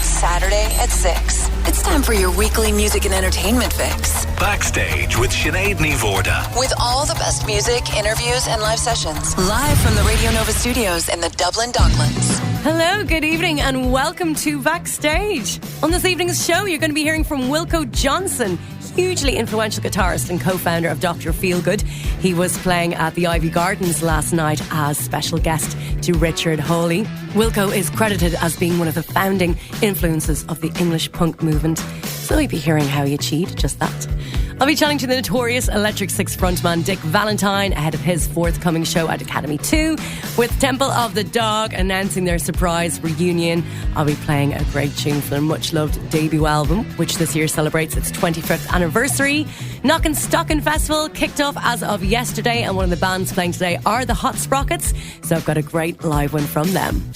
It's Saturday at 6. It's time for your weekly music and entertainment fix. Backstage with Sinéad and Mhórdha. With all the best music, interviews and live sessions. Live from the Radio Nova studios in the Dublin Docklands. Hello, good evening and welcome to Backstage. On this evening's show, you're going to be hearing from Wilko Johnson, hugely influential guitarist and co-founder of Dr. Feelgood. He was playing at the Iveagh Gardens last night as special guest to Richard Hawley. Wilko is credited as being one of the founding influences of the English punk movement, so you'll be hearing how he achieved just that. I'll be chatting to the notorious Electric Six frontman Dick Valentine ahead of his forthcoming show at Academy 2, with Temple of the Dog announcing their surprise reunion. I'll be playing a great tune from their much-loved debut album, which this year celebrates its 25th anniversary. Knockin' Stockin' Festival kicked off as of yesterday, and one of the bands playing today are the Hot Sprockets, so I've got a great live one from them.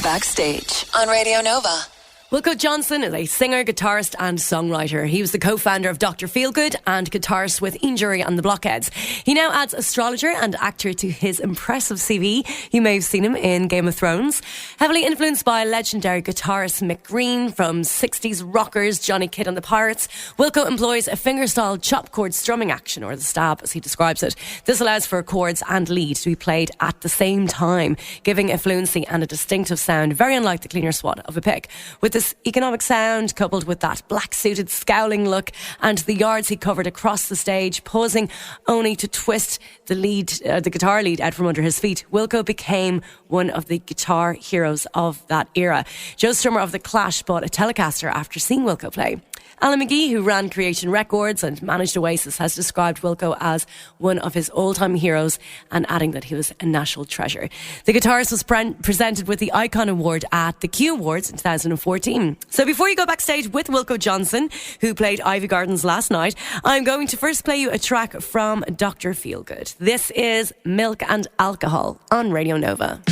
Backstage on Radio Nova. Wilko Johnson is a singer, guitarist and songwriter. He was the co-founder of Dr. Feelgood and guitarist with Injury and the Blockheads. He now adds astrologer and actor to his impressive CV. You may have seen him in Game of Thrones. Heavily influenced by legendary guitarist Mick Green from 60s rockers Johnny Kidd and the Pirates, Wilko employs a fingerstyle chop chord strumming action, or the stab as he describes it. This allows for chords and lead to be played at the same time, giving a fluency and a distinctive sound very unlike the cleaner swat of a pick. With this economic sound, coupled with that black-suited, scowling look and the yards he covered across the stage, pausing only to twist the guitar lead out from under his feet, Wilko became one of the guitar heroes of that era. Joe Strummer of The Clash bought a Telecaster after seeing Wilko play. Alan McGee, who ran Creation Records and managed Oasis, has described Wilko as one of his all-time heroes, and adding that he was a national treasure. The guitarist was presented with the Icon Award at the Q Awards in 2014. So before you go backstage with Wilko Johnson, who played Iveagh Gardens last night, I'm going to first play you a track from Dr. Feelgood. This is Milk and Alcohol on Radio Nova.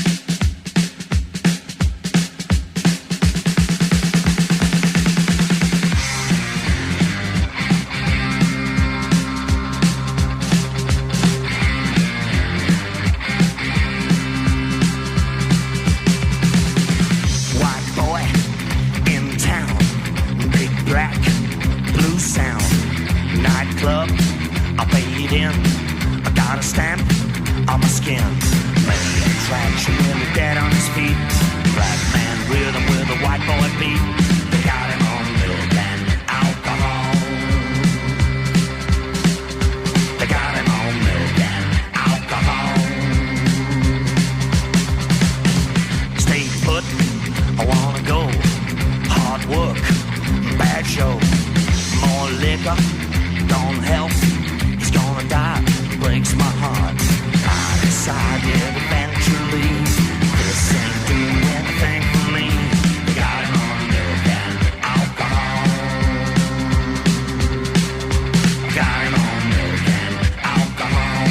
Nightclub, I paid in. I got a stamp on my skin. Making attraction when the dead on his feet. Black man rhythm with a white boy beat. They got him on milk and alcohol. They got him on milk and alcohol. Stay put, I wanna go. Hard work, bad show. More liquor, don't help, he's gonna die, breaks my heart. I decided eventually this ain't doing anything for me. They got him on milk and alcohol. Got him on milk and alcohol.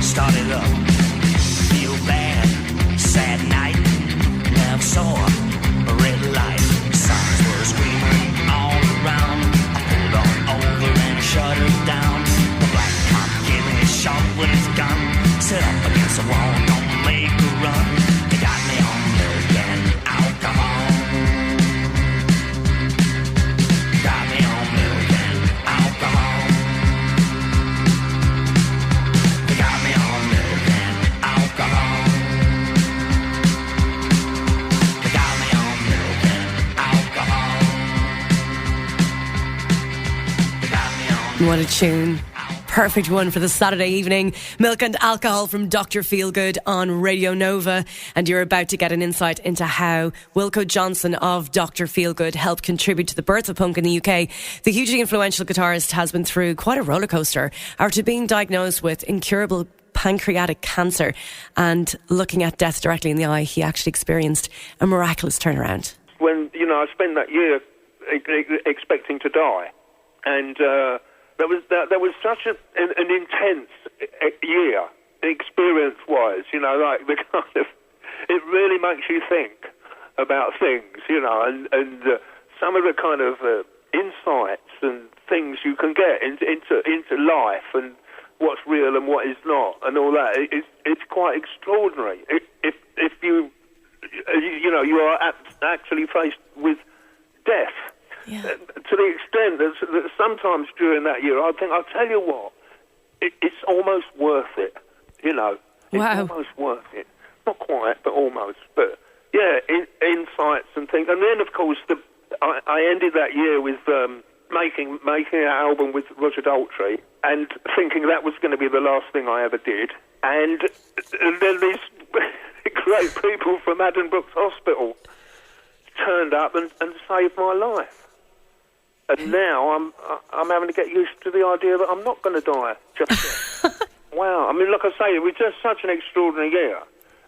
Started up, feel bad, sad night, never saw a red light. Signs were screaming all around. I pulled on over and I shut it down. The black cop gave me a shot with his gun. Set up against the wall, don't make a run. They got me on milk and alcohol. Got me on milk and alcohol. What a tune. perfect one for the Saturday evening. Milk and Alcohol from Dr. Feelgood on Radio Nova. And you're about to get an insight into how Wilko Johnson of Dr. Feelgood helped contribute to the birth of punk in the UK. The hugely influential guitarist has been through quite a roller coaster after being diagnosed with incurable pancreatic cancer, and looking at death directly in the eye, he actually experienced a miraculous turnaround. When, I spent that year expecting to die, and there was such an intense year, experience-wise, like the kind of, it really makes you think about things, and some of the kind of insights and things you can get into life and what's real and what is not, and all that. It's quite extraordinary. If you are actually faced with death, to the extent that sometimes during that year, I think, I'll tell you what, it's almost worth it. It's almost worth it. Not quite, but almost. But yeah, insights and things. And then, of course, I ended that year with making an album with Roger Daltrey, and thinking that was going to be the last thing I ever did. And then these great people from Adam Brooks Hospital turned up and saved my life. And now I'm having to get used to the idea that I'm not going to die just yet. Wow. I mean, like I say, it was just such an extraordinary year.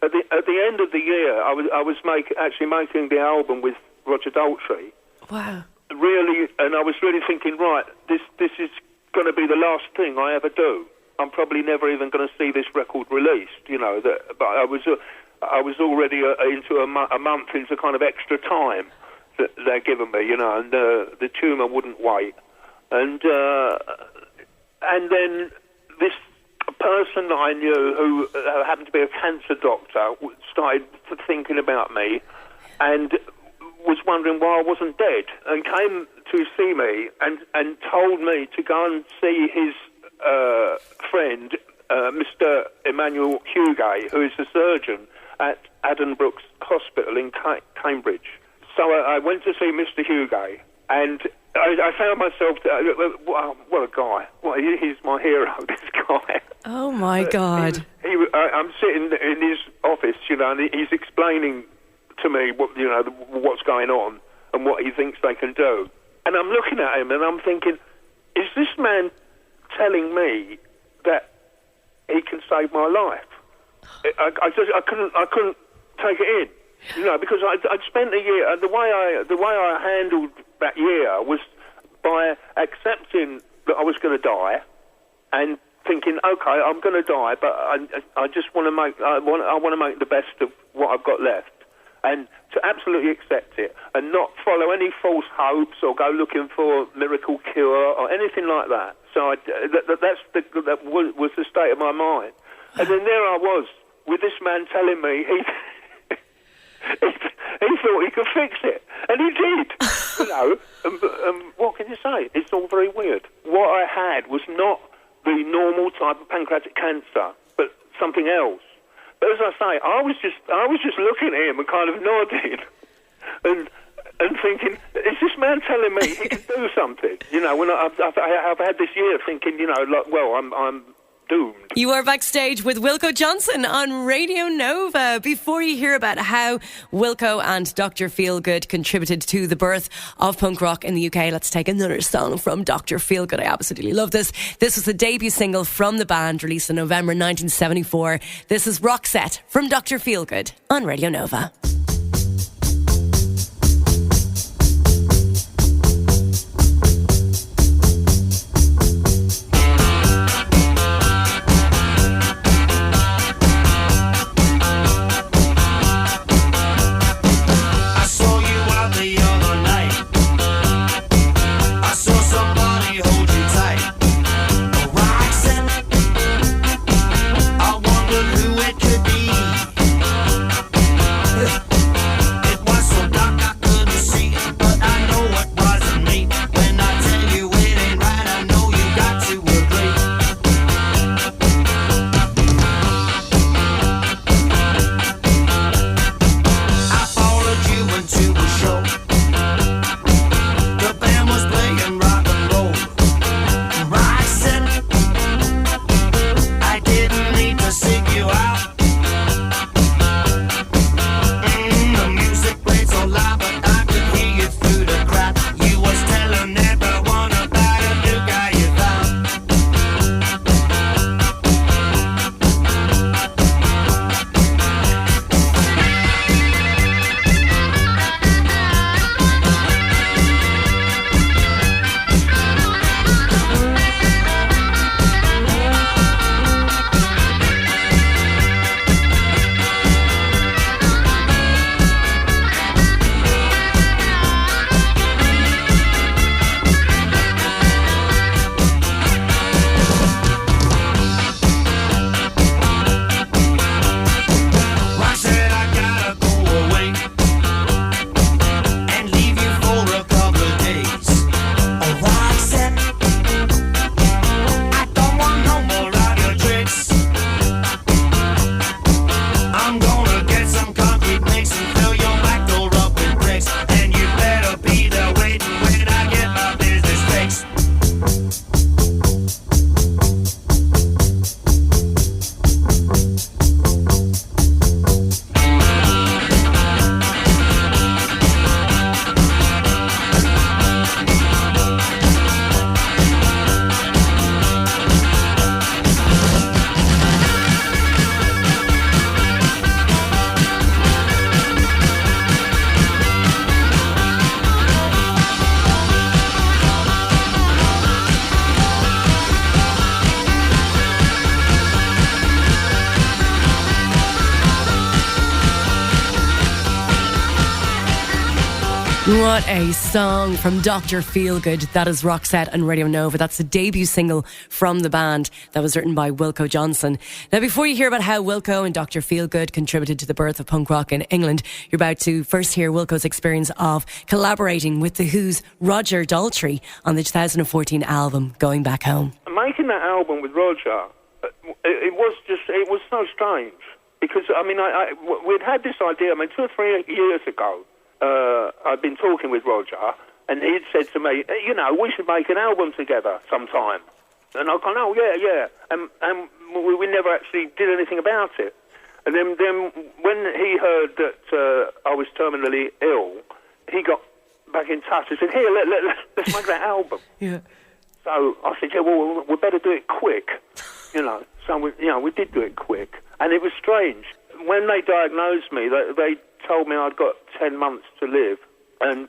At the end of the year, I was actually making the album with Roger Daltrey. Wow. Really, and I was really thinking, right, this is going to be the last thing I ever do. I'm probably never even going to see this record released, but I was already into a month into kind of extra time that they're giving me, and the tumour wouldn't wait. And then this person that I knew who happened to be a cancer doctor started thinking about me and was wondering why I wasn't dead, and came to see me and told me to go and see his friend, Mr. Emmanuel Huguet, who is a surgeon at Adam Brooks Hospital in Cambridge. So I went to see Mr. Huguet, and I found myself, wow, what a guy. He's my hero, this guy. Oh, my God. I'm sitting in his office, and he's explaining to me what's going on and what he thinks they can do. And I'm looking at him and I'm thinking, is this man telling me that he can save my life? I couldn't take it in, because I'd spent a year. The way I handled that year was by accepting that I was going to die and thinking, okay, I'm going to die, but I just want to make the best of what I've got left. And to absolutely accept it and not follow any false hopes or go looking for miracle cure or anything like that. So that was the state of my mind. And then there I was with this man telling me he thought he could fix it, and he did. What can you say? It's all very weird. What I had was not the normal type of pancreatic cancer, but something else. But as I say, I was just looking at him and kind of nodding and thinking, is this man telling me he can do something? When I've had this year thinking, I'm doomed. You are backstage with Wilko Johnson on Radio Nova. Before you hear about how Wilko and Dr. Feelgood contributed to the birth of punk rock in the UK, let's take another song from Dr. Feelgood. I absolutely love this. This was the debut single from the band, released in November 1974. This is Rock Set from Dr. Feelgood on Radio Nova. I wondered who it could be. What a song from Dr. Feelgood. That is Roxette and Radio Nova. That's the debut single from the band that was written by Wilko Johnson. Now, before you hear about how Wilko and Dr. Feelgood contributed to the birth of punk rock in England, you're about to first hear Wilko's experience of collaborating with The Who's Roger Daltrey on the 2014 album Going Back Home. Making that album with Roger, it was so strange. Because, I mean, we'd had this idea, 2 or 3 years ago. I'd been talking with Roger, and he'd said to me, we should make an album together sometime. And I'd gone, oh, yeah. And we never actually did anything about it. And then when he heard that I was terminally ill, he got back in touch and said, here, let's make that album. Yeah. So I said, yeah, well, we better do it quick, So, we did do it quick. And it was strange. When they diagnosed me, they told me I'd got 10 months to live. And,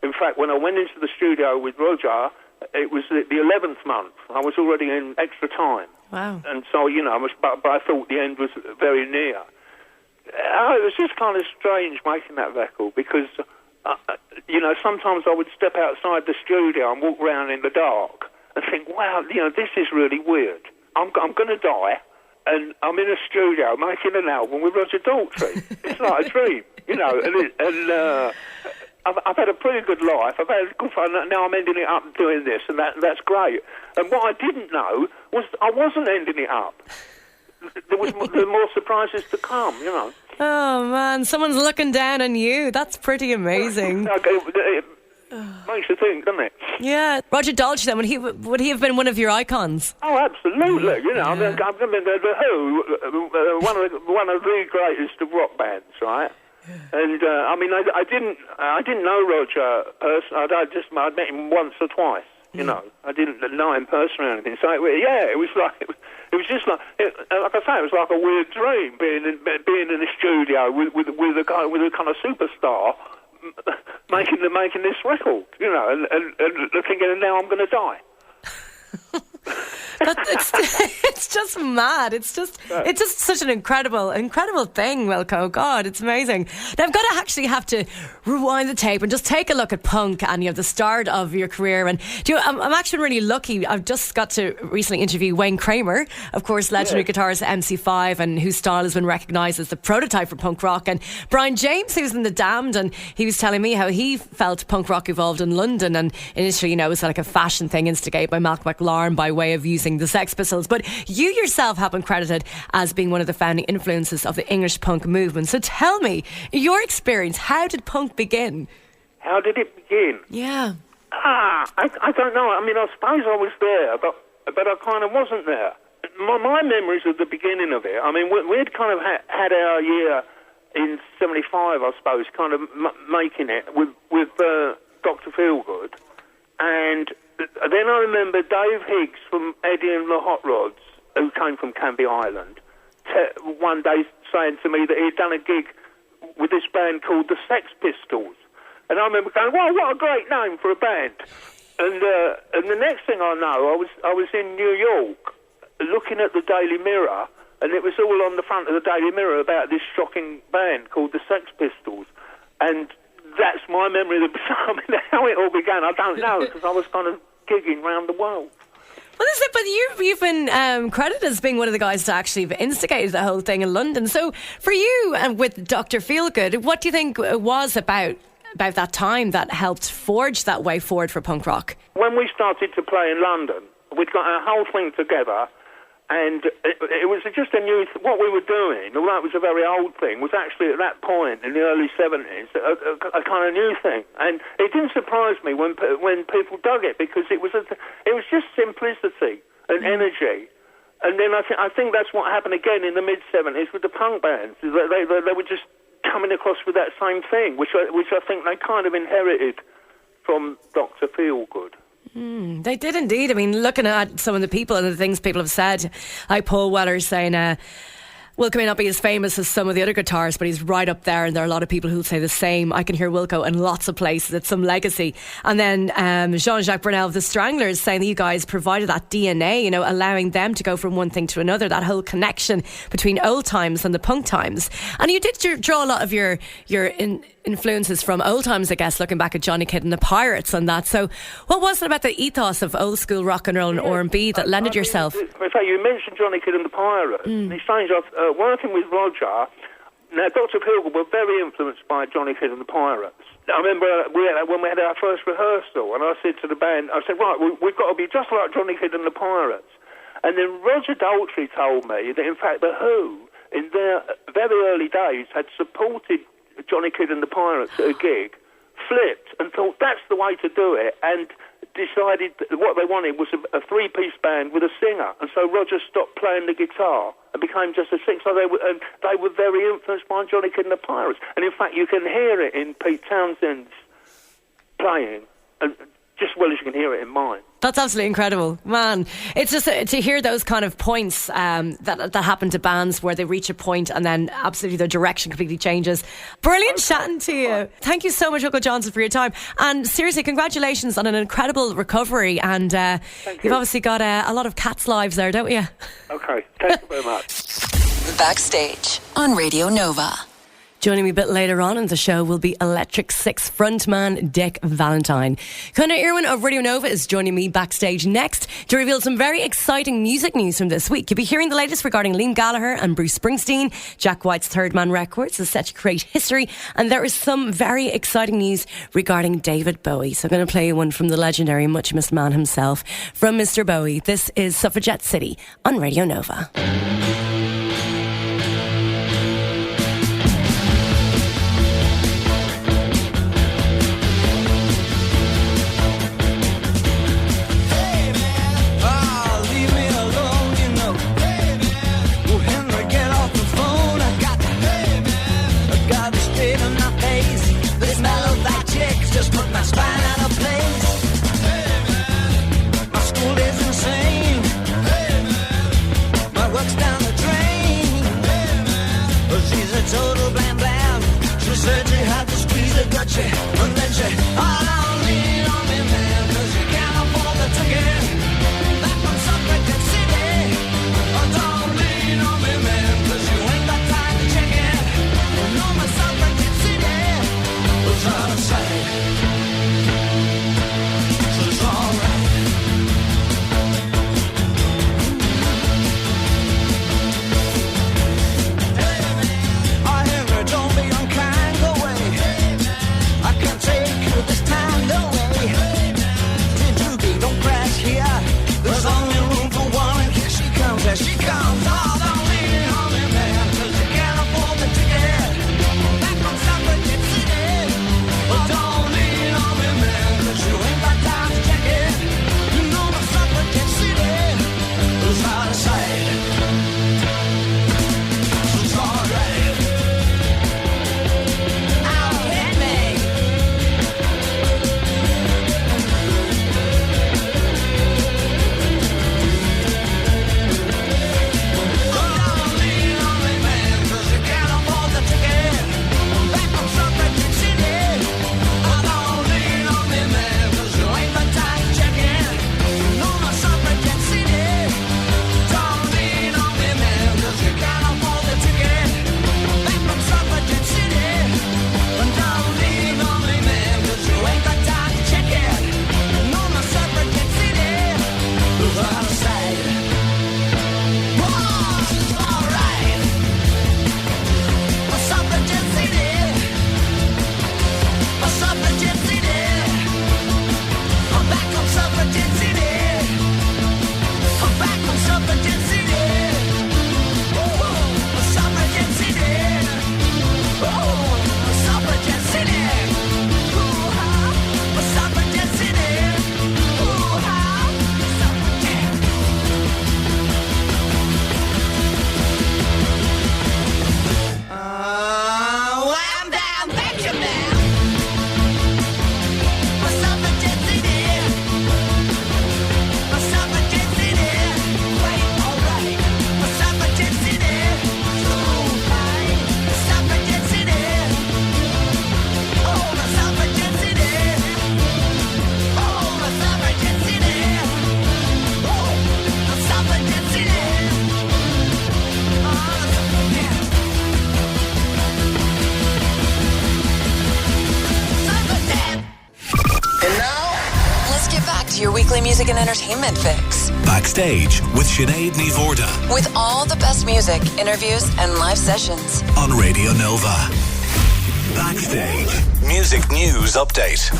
in fact, when I went into the studio with Roger, it was the 11th month. I was already in extra time. Wow. And so, but I thought the end was very near. It was just kind of strange making that record because, sometimes I would step outside the studio and walk around in the dark and think, wow, this is really weird. I'm going to die. And I'm in a studio making an album with Roger Daltrey. It's like a dream, I've had a pretty good life. I've had good fun. Now I'm ending it up doing this, and that's great. And what I didn't know was I wasn't ending it up. There were more surprises to come, Oh, man, someone's looking down on you. That's pretty amazing. Makes you think, doesn't it? Yeah. Roger Daltrey, then, would he have been one of your icons? Oh, absolutely. I mean, the Who, one of the greatest of rock bands, right? Yeah. And I didn't know Roger personally. I'd met him once or twice. I didn't know him personally or anything. So it was like a weird dream being in the studio with a kind of superstar. Making this record, and thinking, now I'm going to die. It's just mad. It's just such an incredible thing, Wilko. God, it's amazing. Now I'm going to have to rewind the tape and just take a look at punk and the start of your career. And I'm actually really lucky. I've just got to recently interview Wayne Kramer, of course, legendary guitarist at MC5, and whose style has been recognised as the prototype for punk rock. And Brian James, who's in The Damned, and he was telling me how he felt punk rock evolved in London, and initially, it was like a fashion thing instigated by Malcolm McLaren by way of using the Sex Pistols. But you yourself have been credited as being one of the founding influences of the English punk movement. So tell me, your experience, how did punk begin? How did it begin? Yeah. I don't know. I mean, I suppose I was there, but I kind of wasn't there. My memories of the beginning of it, I mean, we'd kind of had our year in 75, I suppose, kind of making it with Dr. Feelgood. And then I remember Dave Higgs from Eddie and the Hot Rods, who came from Canby Island, one day saying to me that he'd done a gig with this band called the Sex Pistols. And I remember going, wow, what a great name for a band. And the next thing I know, I was in New York looking at the Daily Mirror, and it was all on the front of the Daily Mirror about this shocking band called the Sex Pistols. And that's my memory of how it all began. I don't know, because I was kind of gigging around the world. Well, is it? But you've been credited as being one of the guys to actually have instigated the whole thing in London. So for you and with Dr. Feelgood, what do you think it was about that time that helped forge that way forward for punk rock? When we started to play in London, we'd got our whole thing together. And it was just a new... what we were doing, although it was a very old thing, was actually at that point in the early 70s a kind of new thing. And it didn't surprise me when people dug it, because it was just simplicity and energy. And then I think that's what happened again in the mid-70s with the punk bands. They were just coming across with that same thing, which I think they kind of inherited from Dr. Feelgood. They did indeed. I mean, looking at some of the people and the things people have said, like Paul Weller saying, Wilko may not be as famous as some of the other guitarists, but he's right up there, and there are a lot of people who say the same. I can hear Wilko in lots of places. It's some legacy. And then Jean-Jacques Brunel of the Stranglers saying that you guys provided that DNA, you know, allowing them to go from one thing to another, that whole connection between old times and the punk times. And you did draw a lot of your influences from old times, I guess, looking back at Johnny Kidd and the Pirates and that. So what was it about the ethos of old school rock and roll and R&B that lended yourself? In fact, you mentioned Johnny Kidd and the Pirates. And it's strange, working with Roger, now Dr. Feelgood were very influenced by Johnny Kidd and the Pirates. I remember when we had our first rehearsal, and I said to the band, I said, right, we've got to be just like Johnny Kidd and the Pirates. And then Roger Daltrey told me that, in fact, The Who, in their very early days, had supported Johnny Kidd and the Pirates at a gig, flipped and thought that's the way to do it, and decided that what they wanted was a three-piece band with a singer. And so Roger stopped playing the guitar and became just a singer. So they were very influenced by Johnny Kidd and the Pirates. And in fact, you can hear it in Pete Townshend's playing, and just as well as you can hear it in mine. That's absolutely incredible, man. It's just to hear those kind of points that happen to bands where they reach a point and then absolutely their direction completely changes. Brilliant chatting to you. Thank you so much, Wilko Johnson, for your time. And seriously, congratulations on an incredible recovery. And you've obviously got a lot of cats' lives there, don't you? Okay, thank you very much. Backstage on Radio Nova. Joining me a bit later on in the show will be Electric Six frontman Dick Valentine. Conor Irwin of Radio Nova is joining me backstage next to reveal some very exciting music news from this week. You'll be hearing the latest regarding Liam Gallagher and Bruce Springsteen. Jack White's Third Man Records is set to create history, and there is some very exciting news regarding David Bowie. So I'm going to play you one from the legendary Much Missed Man himself, from Mr. Bowie. This is Suffragette City on Radio Nova. Just put my spine out of place. Hey man, my school is insane. Hey man, my work's down the drain. Hey man, well, she's a total blam blam. She said she had to squeeze a gutchy, and then she, oh, don't lean on me, man, 'cause you can't afford the ticket. Back from Suffragette City. Oh, don't lean on me, man, 'cause you ain't got time to check it. No, my Suffragette City was out of sight. This your weekly music and entertainment fix. Backstage with Sinéad ní Mhórdha. With all the best music, interviews, and live sessions. On Radio Nova. Backstage. Music news update.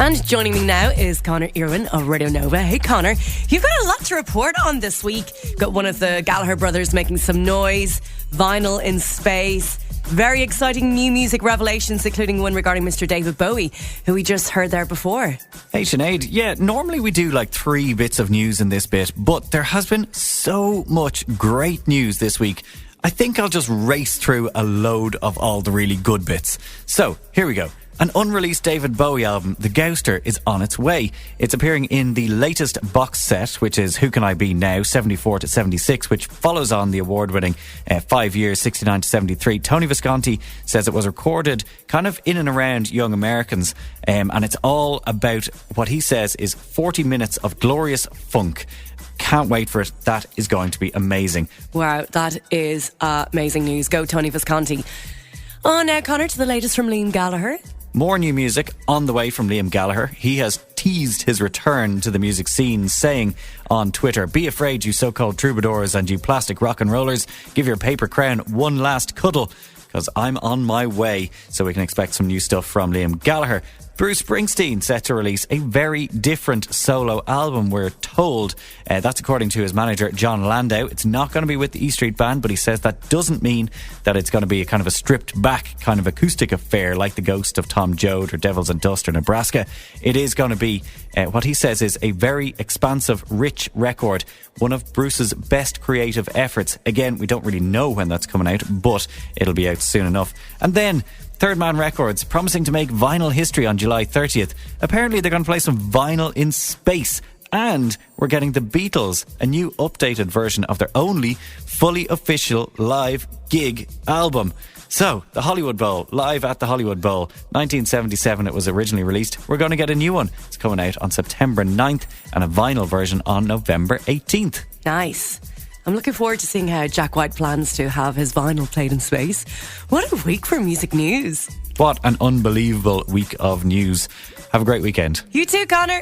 And joining me now is Conor Irwin of Radio Nova. Hey Conor, you've got a lot to report on this week. Got one of the Gallagher brothers making some noise, vinyl in space, very exciting new music revelations, including one regarding Mr. David Bowie, who we just heard there before. Hey Sinead, yeah, normally we do like 3 bits of news in this bit, but there has been so much great news this week. I think I'll just race through a load of all the really good bits. So, here we go. An unreleased David Bowie album, The Gouster, is on its way. It's appearing in the latest box set, which is Who Can I Be Now, 74 to 76, which follows on the award-winning 5 years, 69 to 73. Tony Visconti says it was recorded kind of in and around young Americans, and it's all about what he says is 40 minutes of glorious funk. Can't wait for it. That is going to be amazing. Wow, that is amazing news. Go Tony Visconti. Oh, now Conor, to the latest from Liam Gallagher. More new music on the way from Liam Gallagher. He has teased his return to the music scene, saying on Twitter, "Be afraid, you so-called troubadours and you plastic rock and rollers. Give your paper crown one last cuddle, because I'm on my way." So we can expect some new stuff from Liam Gallagher. Bruce Springsteen set to release a very different solo album, we're told. That's according to his manager, John Landau. It's not going to be with the E Street Band, but he says that doesn't mean that it's going to be a kind of a stripped back kind of acoustic affair like The Ghost of Tom Joad or Devils and Dust or Nebraska. It is going to be what he says is a very expansive, rich record. One of Bruce's best creative efforts. Again, we don't really know when that's coming out, but it'll be out soon enough. And then Third Man Records, promising to make vinyl history on July 30th. Apparently they're going to play some vinyl in space. And we're getting the Beatles, a new updated version of their only fully official live gig album. So, the Hollywood Bowl, live at the Hollywood Bowl. 1977 it was originally released. We're going to get a new one. It's coming out on September 9th and a vinyl version on November 18th. Nice. I'm looking forward to seeing how Jack White plans to have his vinyl played in space. What a week for music news. What an unbelievable week of news. Have a great weekend. You too, Conor.